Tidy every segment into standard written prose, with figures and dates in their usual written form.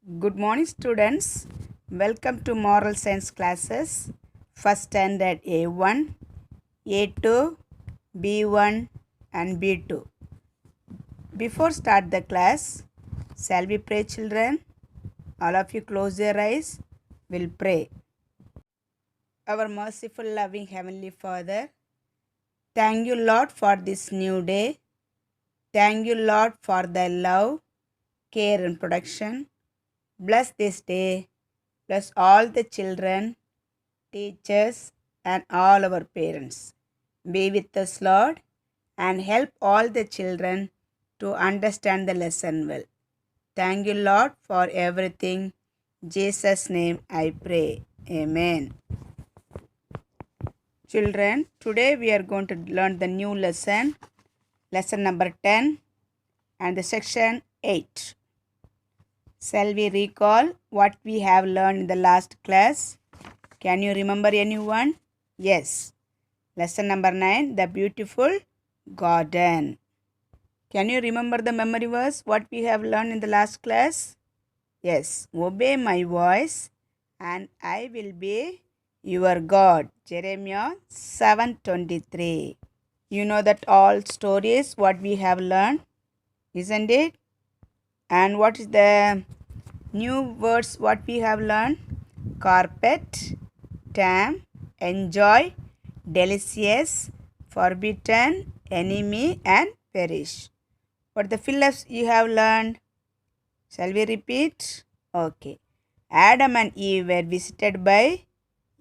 Good morning, students. Welcome to Moral Science classes. First standard A1, A2, B1, and B2. Before start the class, shall we pray, children? All of you close your eyes. We'll pray. Our merciful, loving Heavenly Father, thank you, Lord, for this new day. Thank you, Lord, for thy love, care, and protection. Bless this day. Bless all the children, teachers, and all our parents. Be with us, Lord, and help all the children to understand the lesson well. Thank you, Lord, for everything. In Jesus' name I pray. Amen. Children, today we are going to learn the new lesson number 10 and the section 8. Shall we recall what we have learned in the last class? Can you remember anyone? Yes. Lesson number 9, the beautiful garden. Can you remember the memory verse, what we have learned in the last class? Yes. Obey my voice and I will be your God. Jeremiah 7:23. You know that all stories what we have learned, isn't it? And what is the new words what we have learned? Carpet, tame, enjoy, delicious, forbidden, enemy, and perish. What the fill-ups you have learned? Shall we repeat? Okay. Adam and Eve were visited by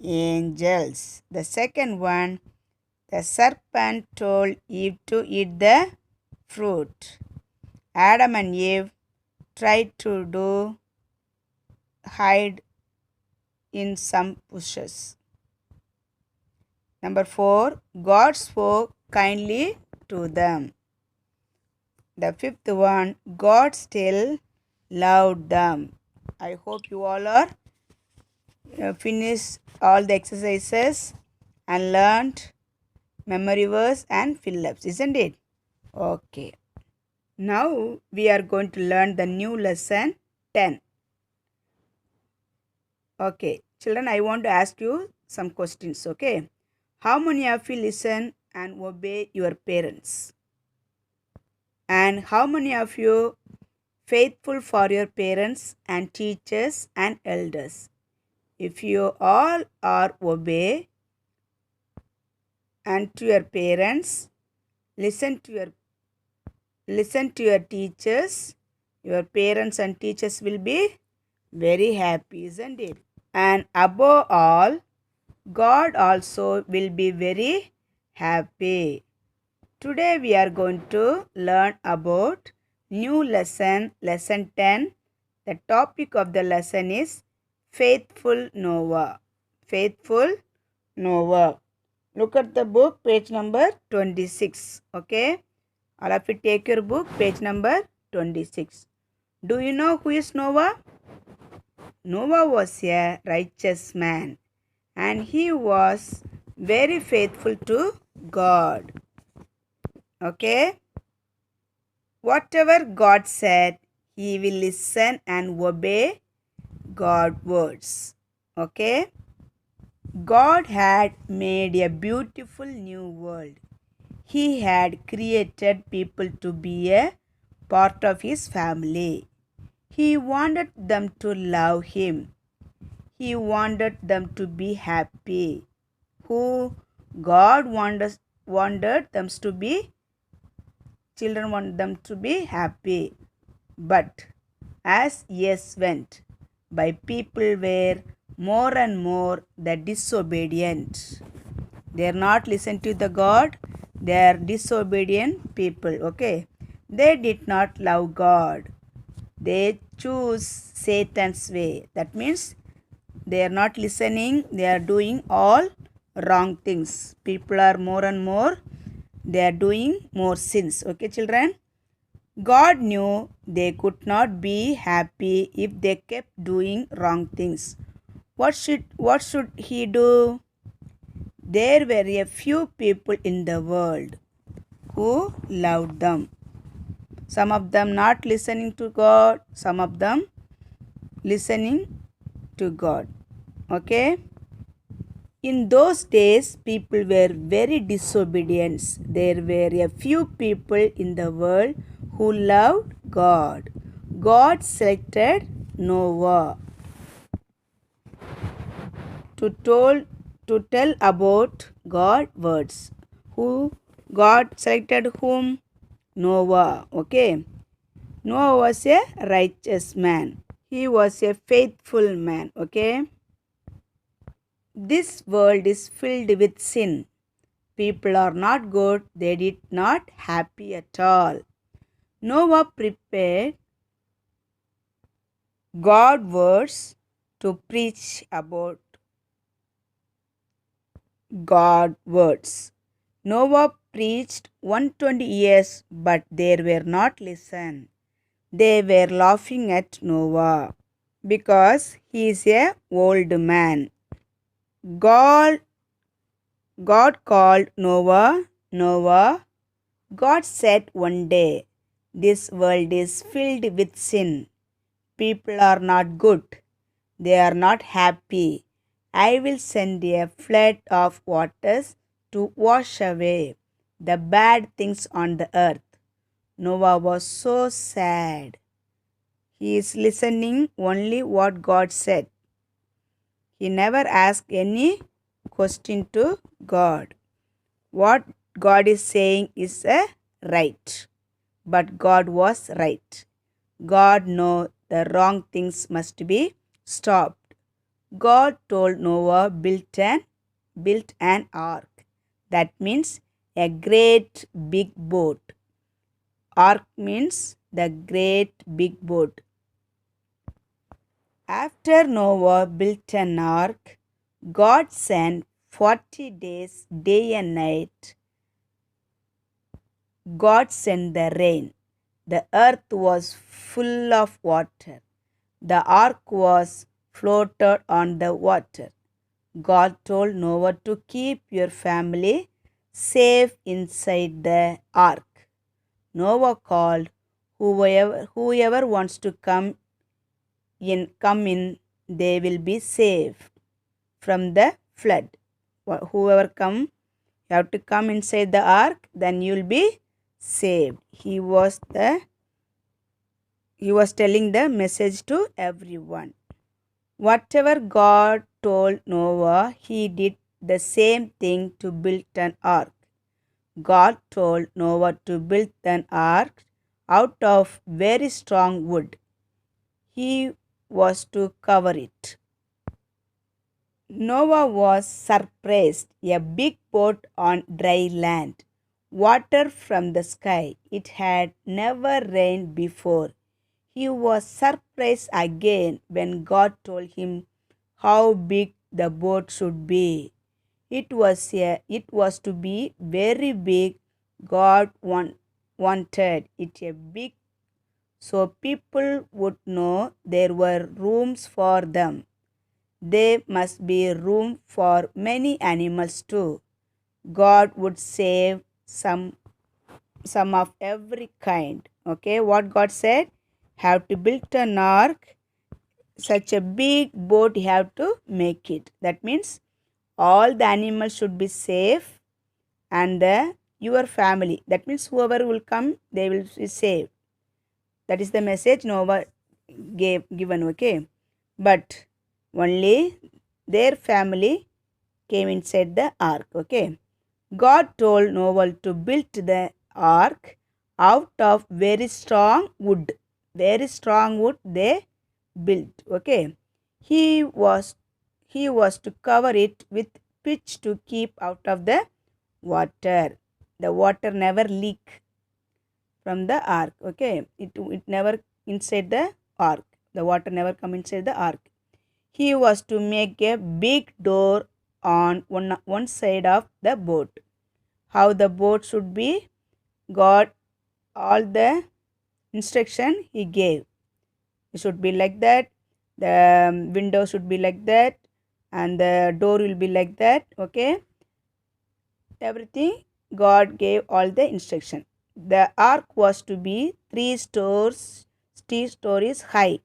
angels. The second one, the serpent told Eve to eat the fruit. Adam and Eve tried to hide in some bushes. Number 4, God spoke kindly to them. The fifth one, God still loved them. I hope you all are finished all the exercises and learned memory verse and fill-ups, isn't it? Okay. Now we are going to learn the new lesson 10. Okay. Children, I want to ask you some questions, okay? How many of you listen and obey your parents? And how many of you faithful for your parents and teachers and elders? If you all are obey and to your parents, listen to your teachers, your parents and teachers will be very happy, isn't it? And above all, God also will be very happy. Today we are going to learn about new lesson 10. The topic of the lesson is Faithful Noah. Faithful Noah. Look at the book, page number 26. Okay? All of you take your book, page number 26. Do you know who is Noah? Noah was a righteous man and he was very faithful to God. Okay? Whatever God said, he will listen and obey God's words. Okay? God had made a beautiful new world. He had created people to be a part of his family. He wanted them to love him. He wanted them to be happy. God wanted them to be, children want them to be happy. But as years went by, people were more and more the disobedient. They are not listening to the God. They are disobedient people. Okay. They did not love God. They choose Satan's way. That means they are not listening. They are doing all wrong things. People are more and more. They are doing more sins. Okay, children. God knew they could not be happy if they kept doing wrong things. What should he do? There were a few people in the world who loved them. Some of them not listening to God, some of them listening to God. Okay. In those days, people were very disobedient. There were a few people in the world who loved God. God selected Noah to tell about God's words. Who God selected whom? Noah. Okay. Noah was a righteous man. He was a faithful man. Okay. This world is filled with sin. People are not good. They did not happy at all. Noah prepared God's words to preach about God's words. Noah preached 120 years, but they were not listened. They were laughing at Noah because he is a old man. God called Noah. Noah, God said one day, this world is filled with sin. People are not good. They are not happy. I will send a flood of waters to wash away the bad things on the earth. Noah was so sad. He is listening only what God said. He never asked any question to God. What God is saying is right. But God was right. God knows the wrong things must be stopped. God told Noah build an ark. That means a great big boat. Ark means the great big boat. After Noah built an ark, God sent 40 days, day and night. God sent the rain. The earth was full of water. The ark was floated on the water. God told Noah to keep your family safe inside the ark. Noah called whoever wants to come in, they will be saved from the flood. Whoever come, you have to come inside the ark, then you will be saved. He was telling the message to everyone. Whatever God told Noah, he did the same thing to build an ark. God told Noah to build an ark out of very strong wood. He was to cover it. Noah was surprised. A big boat on dry land. Water from the sky. It had never rained before. He was surprised again when God told him how big the boat should be. It was to be very big. God wanted it a big so people would know there were rooms for them. There must be room for many animals too. God would save some of every kind. Okay, what God said? Have to build an ark, such a big boat you have to make it. That means all the animals should be safe and your family. That means whoever will come, they will be saved. That is the message Noah given. Okay, but only their family came inside the ark. Okay, God told Noah to build the ark out of very strong wood. Very strong wood they built. Okay, he was to cover it with pitch to keep out of the water. The water never leak from the ark. Okay, it never inside the ark. The water never come inside the ark. He was to make a big door on one side of the boat. How the boat should be, God all the instruction he gave. It should be like that. The window should be like that, and the door will be like that. Okay, everything God gave all the instruction. The ark was to be 3 stories high.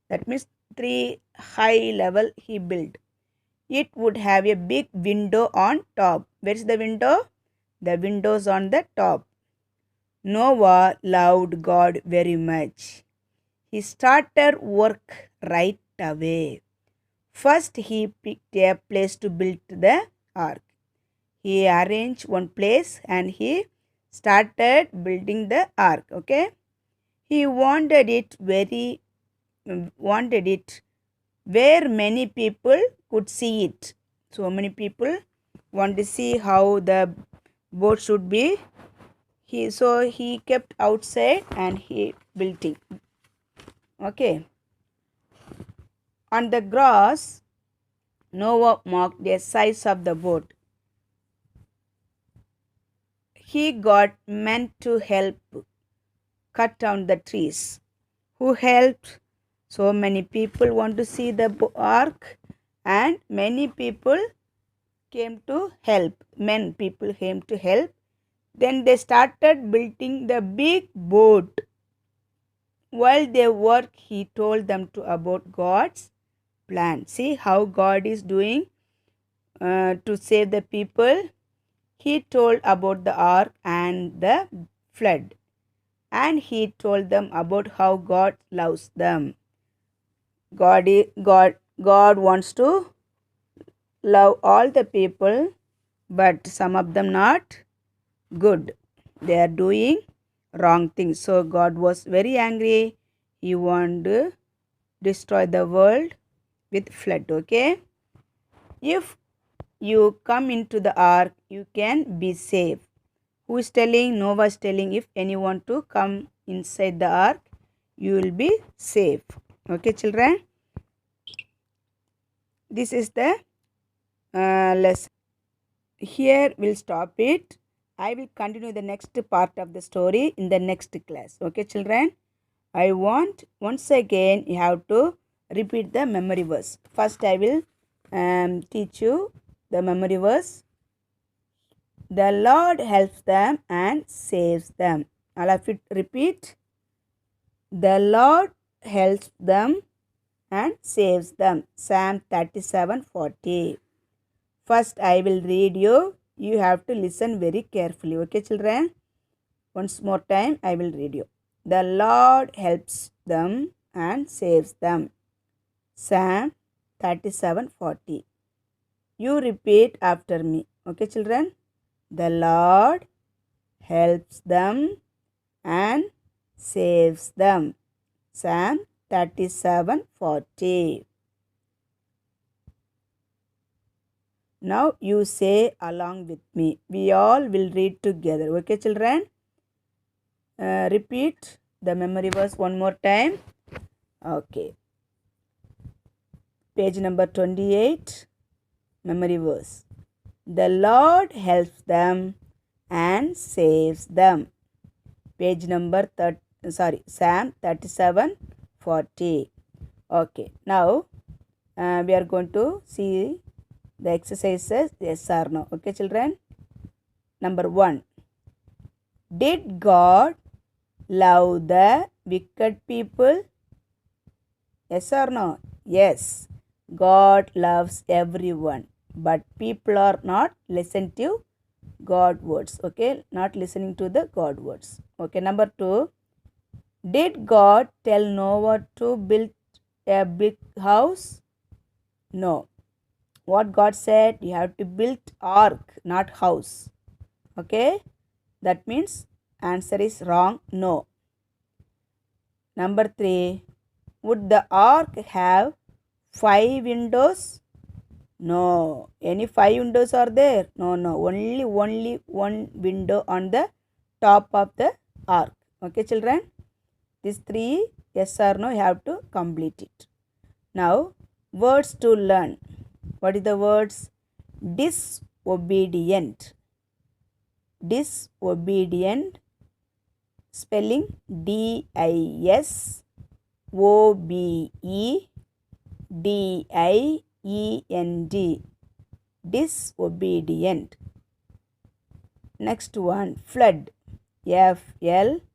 That means 3 high level he built. It would have a big window on top. Where is the window? The windows on the top. Noah loved God very much. He started work right away. First, he picked a place to build the ark. He arranged one place and he started building the ark. Okay, he wanted it where many people could see it. So many people want to see how the boat should be. He kept outside and he built it. Okay. On the grass, Noah marked the size of the boat. He got men to help cut down the trees. Who helped? So many people want to see the ark, and many people came to help. People came to help. Then they started building the big boat. While they worked, he told them about God's plan. See how God is doing to save the people. He told about the ark and the flood. And he told them about how God loves them. God wants to love all the people, but some of them not good. They are doing wrong things. So God was very angry. He wanted to destroy the world with flood. Okay. If you come into the ark, you can be safe. Who is telling? Noah is telling, if anyone to come inside the ark, you will be safe. Okay, children. This is the lesson. Here we'll stop it. I will continue the next part of the story in the next class. Okay, children. I want once again you have to repeat the memory verse. First, I will teach you the memory verse. The Lord helps them and saves them. All of it repeat. The Lord helps them and saves them. Psalm 37:40. First, I will read you. You have to listen very carefully. Okay, children? Once more time, I will read you. The Lord helps them and saves them. Psalm 37:40. You repeat after me. Okay, children? The Lord helps them and saves them. Psalm 37:40. Now you say along with me. We all will read together. Okay, children? Repeat the memory verse one more time. Okay. Page number 28. Memory verse. The Lord helps them and saves them. Page number Psalm 37:40. Okay. Now we are going to see the exercises, yes or no. Okay, children. Number 1. Did God love the wicked people? Yes or no? Yes. God loves everyone, but people are not listening to God words. Okay, not listening to the God words. Okay, number 2. Did God tell Noah to build a big house? No. What God said, you have to build ark, not house. Okay, that means answer is wrong. No. Number 3. Would the ark have 5 windows? No. Any 5 windows are there? No. Only one window on the top of the ark. Okay, children? These 3, yes or no, you have to complete it. Now, words to learn. What is the words? Disobedient. Disobedient. Spelling disobedient. Disobedient. Next one, flood. FLOOD.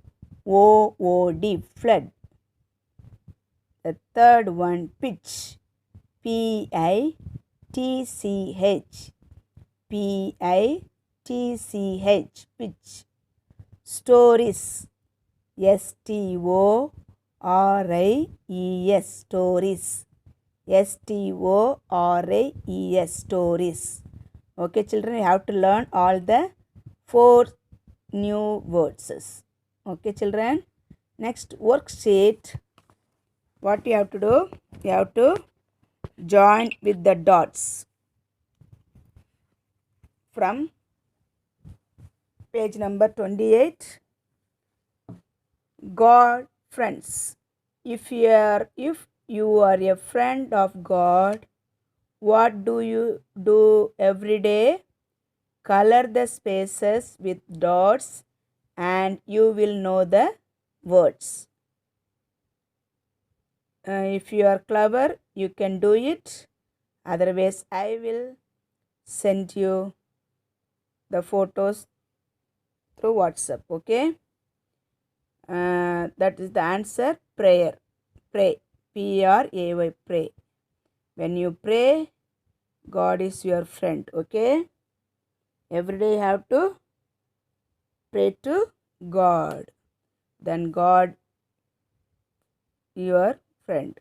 Flood. The third one, pitch. P-I-T-C-H. P-I-T-C-H. Pitch. Stories. S-T-O-R-I-E-S. Stories. S-T-O-R-I-E-S. Stories. Okay, children, you have to learn all the 4 new words. Okay, children. Next worksheet. What you have to do? You have to join with the dots from page number 28. God friends. If you are a friend of God, what do you do every day? Color the spaces with dots and you will know the words. If you are clever, you can do it. Otherwise, I will send you the photos through WhatsApp. Okay. That is the answer. Prayer. Pray. P-R-A-Y. Pray. When you pray, God is your friend. Okay. Every day you have to pray to God. Then God your friend.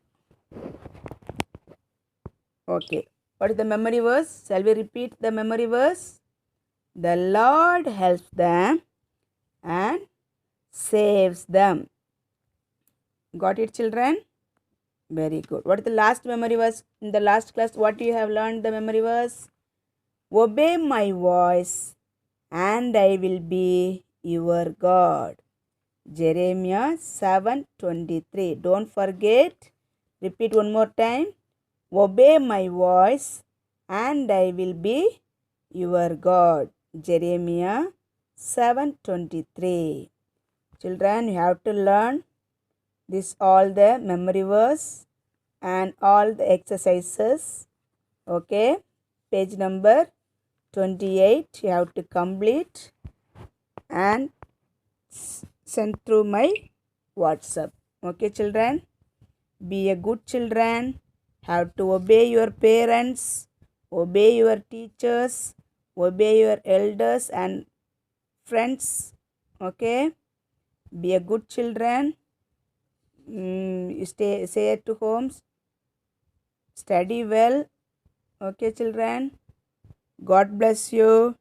Okay. What is the memory verse? Shall we repeat the memory verse? The Lord helps them and saves them. Got it, children? Very good. What is the last memory verse? In the last class, what you have learned the memory verse? Obey my voice and I will be your God. Jeremiah 7:23. Don't forget. Repeat one more time. Obey my voice and I will be your God. Jeremiah 7:23. Children, you have to learn this all the memory verse and all the exercises. Okay. Page number 28 you have to complete and send through my WhatsApp. Okay, children. Be a good children. Have to obey your parents, obey your teachers, obey your elders and friends. Okay. Be a good children. Stay at home. Study well. Okay, children. God bless you.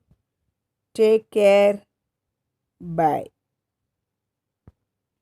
Take care. Bye.